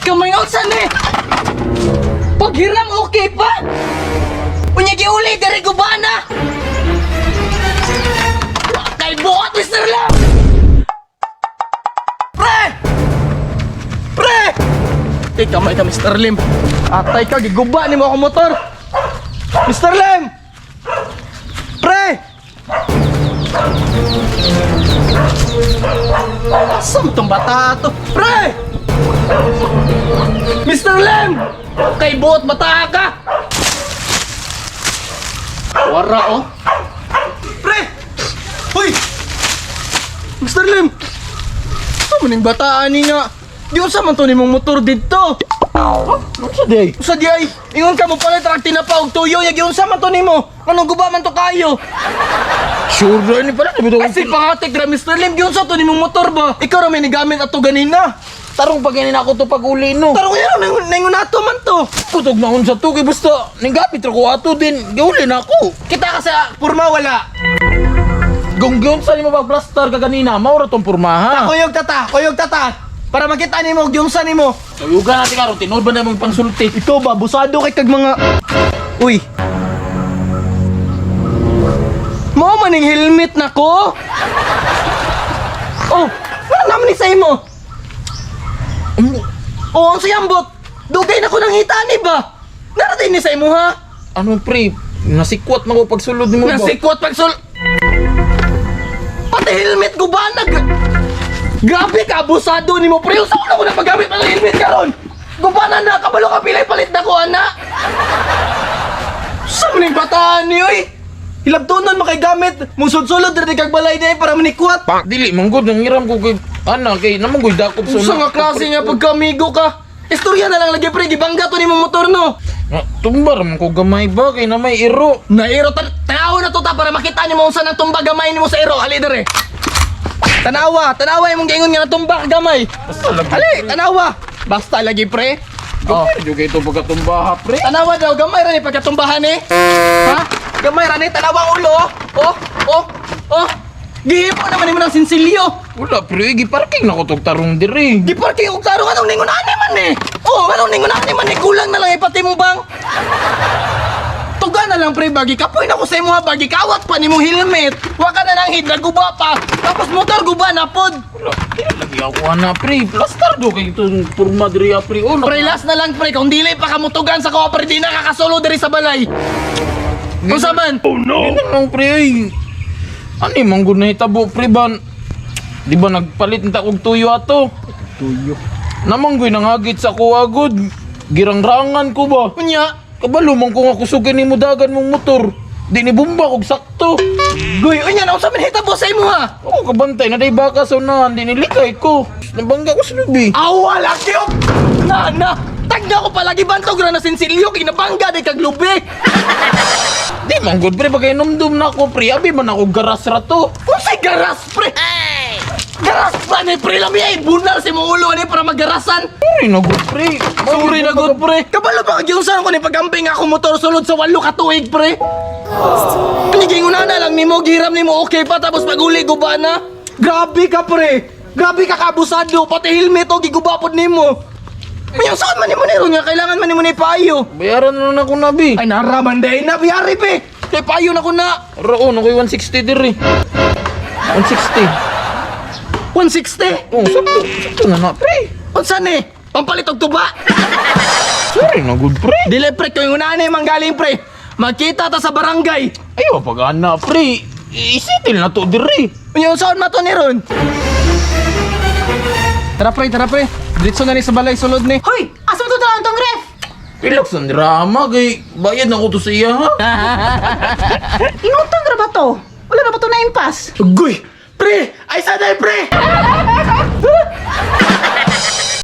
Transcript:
Kamay nga saan eh! Paghiram okay pa! Unya giuli dari gubana! Kay buot Mr. Lam! Pre! Pre! Tay kamay ka Mr. Lim. Atay ka, giguba ni mo ako motor. Mr. Lim! Pre! Asam tong bata to? Pre! Mr. Lim! Kay buot bata ka! Wara oh! Pre! Hoy! Mr. Lim! Ano maning bataan ni nga? Di usa man to ni mong motor dito. Usa di ay? Usa di ay? Ingon ka mo pala trak tinapa og tuyo ya giunsa man to nimo? Anong guba man to kayo? Sure ra ni pala bitaw. Kasi pangatik ra Mr. Lim giunsa to nimong motor ba? Ikaw ra may nigamit ato ganina. Tarong pag ganina ako to pag-uli no. Tarong yan nangon ato man to. Kutog na unsa to kay basta ningapit ra ko ato din. Giuli na ako. Kita ka sa purma wala. Gunggon sa nimo ba plaster ka ganina? Mao ra tong purma ha. Kuyog tata. Para makita nimo yung sa nimo. Sayugan natin karon tinod ba na mong pangsulti? Ikaw ba busado kay kag mga uy. Mo maning helmet nako. Oh, ano naman ni sa imo? Oh, ang sayambot. Dugay na ko nang hitani ba? Narating ni sa imo ha? Ano pre? Nasikwat man ko pagsulod nimo ba? Nasikwat pagsul. Pati helmet ko ba Grabe ka, abusado ni mo, pre! Saan ko na paggamit ng helmet karon? Gubanan na, kabalo ka pilay, palit na ko, ana! Saan mo na yung bataan niyo, eh? Hilabtunan makaigamit, musod-sulod rin kag balay na para manikwat! Dili, manggod, nangiram ko kay, kay namanggoy dakop sa Sa nga klase nga pagkamigo ka! Istorya na lang lagi, pre, gibangga to ni mong motor, no? Tumbar man ko gamay ba, kay na may iro. Na-iro, tanawa na to ta para makita niyo mo saan ang tumba gamay ni mo sa iro, hali dere! Tanawa yung mong gaingon nga natumba gamay. Ali, tanawa. Basta lagi pre. Oh, juga ito pagkatumbaha pre. Tanawa daw gamay ra ni pagkatumbahan eh. Ha? Gamay ra ni tanawa ang ulo. Oh. Gihipo naman mo ng sinsilyo. Wala pre, giparking na ko tog tarong diri. Giparking og tarong anong ningon ani man eh. Oh, anong ningon ani man eh kulang na lang ipati mo bang. Tuga na lang pre, bagi kapoy na ko sa imo ha, bagi kawat pa ni mong helmet. Wa ka na nang hidra guba pa. Tapos motor guba na pod. Wala, lagi ako ana pre. Plaster do kay itong purma diri pre. Oh, Pre, last na lang pre, kung dili pa ka mutugan sa ko, pre, di na kakasolo diri sa balay. Kung man? Oh no! Ganun lang pre ay. Ano yung manggod na hitabo pre ba? Di ba nagpalit nita og tuyo ato? Tuyo. Namanggoy nangagit sa kuwagod. Girangrangan ko ba? Kunya, Kabalo man ko nga kusugin ni mo dagan mong motor. Di ni bumba og sakto. Goy, unya na usamin hitabo sa imo ha. Ako kabantay na day baka sa unahan, di nilikay ko. Nabangga ko sa lubi. Awa lagi oh. Na. Tagda ko palagi bantog ra na sinsilyo kay nabangga day kag lubi. Di man good pre bagay numdum na ako pre. Abi man ako garas ra to. Unsay garas pre? Garas pa ni pre lami ay bunal si mo ulo ni para maggarasan. Sorry na good pre. Sorry na good pre. Kabalo pa kagyunsan ko ni pagamping ako motor sulod sa 8 ka tuig pre. Piniging na lang nimo giram nimo okay pa tapos paguli guba na. Grabe ka pre. Grabe ka kabusado pati helmet o gigubapod nimo. Mayang saan man nimo niro nga kailangan man nimo ni payo. Bayaran na lang ako na bi. Ay naraman day na biyari pe. Kay payo na ko na. Roon ako'y 160 diri. 160. 160. Oh, sakto na pre. Unsa ni? Pampalit og tuba. Sorry na good pre. Dili pre ko yung unani manggaling pre. Magkita ta sa barangay. Ayo pag ana pre. Isitil na to diri. Unya saan mato ni ron? Tara pre. Diretso na ni sa balay sulod ni. Hoy! Asa mo to daw tong ref? Relax ang drama kay bayad na ko to sa iya ha. Inutang ra ba to? Wala na ba to na impas? Ugoy! Pre! Ay sanay pre!